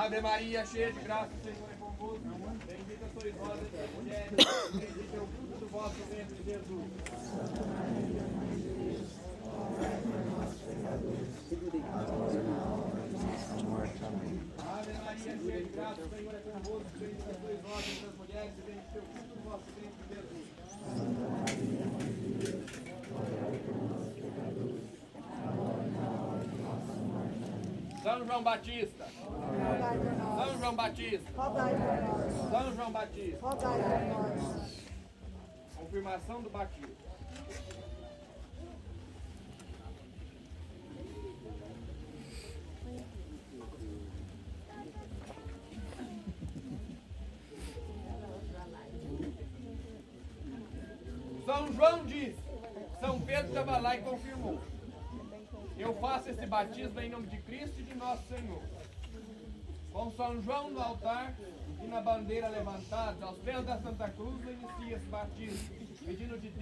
Ave Maria, cheia de graça, o Senhor é convosco. Bendita sois vós entre as mulheres, bendito é o fruto do vosso ventre, Jesus. Ave Maria, cheia de graça, o Senhor é convosco. Bendita sois vós entre as mulheres, bendito é o fruto do vosso ventre, Jesus. São João Batista. São João Batista. São João Batista. Confirmação do batismo. São João disse, São Pedro estava lá e confirmou. Eu faço esse batismo em nome de Cristo e de nosso Senhor. Com São João no altar e na bandeira levantada, aos pés da Santa Cruz, inicia esse batismo, pedindo de Deus